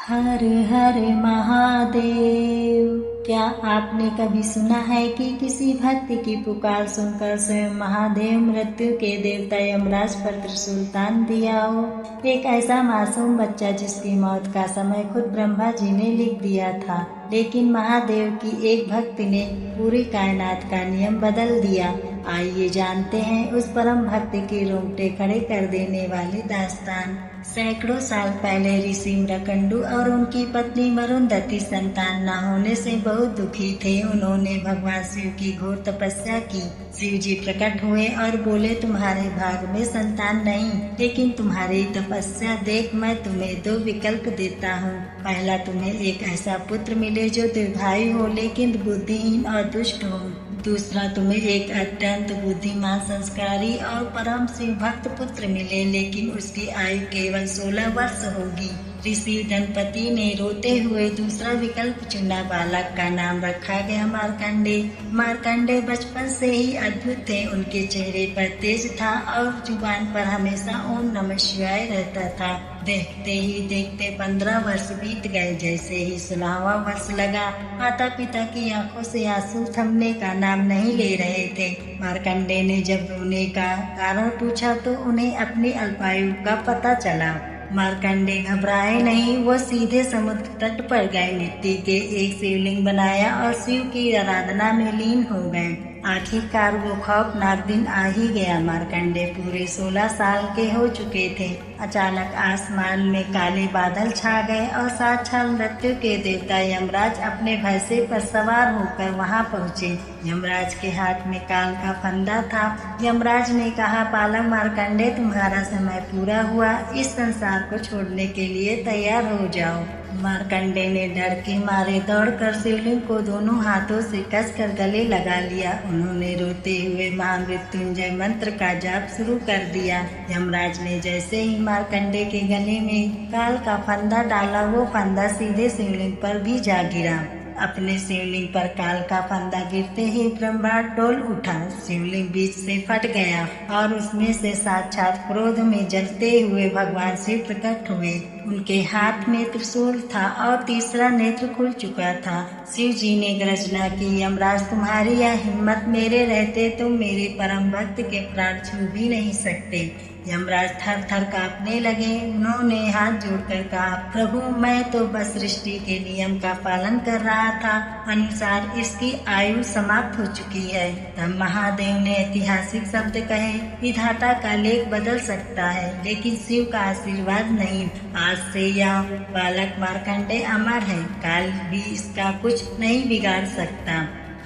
हर हर महादेव। क्या आपने कभी सुना है कि किसी भक्त की पुकार सुनकर स्वयं महादेव मृत्यु के देवता यमराज पर त्रिशूल तान दिया हो? एक ऐसा मासूम बच्चा जिसकी मौत का समय खुद ब्रह्मा जी ने लिख दिया था, लेकिन महादेव की एक भक्त ने पूरी कायनात का नियम बदल दिया। आइए जानते हैं उस परम भक्त के रोंगटे खड़े कर देने वाली दास्तान। सैकड़ों साल पहले ऋषि मृकंडू और उनकी पत्नी मरुंधति संतान न होने से बहुत दुखी थे। उन्होंने भगवान शिव की घोर तपस्या की। शिव जी प्रकट हुए और बोले, तुम्हारे भाग में संतान नहीं, लेकिन तुम्हारी तपस्या देख मैं तुम्हें दो विकल्प देता हूँ। पहला, तुम्हें एक ऐसा पुत्र मिले जो दीर्घायु हो लेकिन बुद्धिहीन और दुष्ट हो। दूसरा, तुम्हें एक अत्यंत बुद्धिमान, संस्कारी और परम शिव भक्त पुत्र मिले, लेकिन उसकी आयु केवल 16 वर्ष होगी। ऋषि धनपति ने रोते हुए दूसरा विकल्प चुना। बालक का नाम रखा गया मार्कंडेय। मार्कंडेय बचपन से ही अद्भुत थे। उनके चेहरे पर तेज था और जुबान पर हमेशा ओम नमः शिवाय रहता था। देखते ही देखते 15 वर्ष बीत गए। जैसे ही 16वां वर्ष लगा, माता पिता की आंखों से आंसू थमने का नाम नहीं ले रहे थे। मार्कंडेय ने जब रोने का कारण पूछा तो उन्हें अपनी अल्पायु का पता चला। मार्कंडेय घबराए नहीं, वो सीधे समुद्र तट पर गए, मिट्टी के एक शिवलिंग बनाया और शिव की आराधना में लीन हो गए। आखिरकार वो खौफनाक दिन आ ही गया। मार्कंडेय पूरे 16 साल के हो चुके थे। अचानक आसमान में काले बादल छा गए और साक्षात मृत्यु के देवता यमराज अपने भैंसे पर सवार होकर वहां पहुंचे। यमराज के हाथ में काल का फंदा था। यमराज ने कहा, बालक मार्कंडेय, तुम्हारा समय पूरा हुआ, इस संसार को छोड़ने के लिए तैयार हो जाओ। मार्कंडेय ने डर के मारे दौड़कर शिवलिंग को दोनों हाथों से कसकर गले लगा लिया। उन्होंने रोते हुए महामृत्युंजय मंत्र का जाप शुरू कर दिया। यमराज ने जैसे ही मार्कंडेय के गले में काल का फंदा डाला, वो फंदा सीधे शिवलिंग पर भी जा गिरा। अपने शिवलिंग पर काल का फंदा गिरते ही ब्रह्मांड डोल उठा। शिवलिंग बीच से फट गया और उसमें से साक्षात क्रोध में जलते हुए भगवान शिव प्रकट हुए। उनके हाथ में त्रिशूल था और तीसरा नेत्र खुल चुका था। शिव जी ने गर्जना की, यमराज, तुम्हारी यह हिम्मत, मेरे रहते तुम मेरे परम भक्त के प्राण छू भी नहीं सकते। यमराज थर थर कांपने लगे। उन्होंने हाथ जोड़कर कहा, प्रभु, मैं तो बस सृष्टि के नियम का पालन कर रहा था, अनुसार इसकी आयु समाप्त हो चुकी है। तब महादेव ने ऐतिहासिक शब्द कहे, विधाता का लेख बदल सकता है, लेकिन शिव का आशीर्वाद नहीं। आज से यह बालक मार्कंडेय अमर है, काल भी इसका कुछ नहीं बिगाड़ सकता।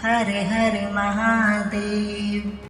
हर हर महादेव।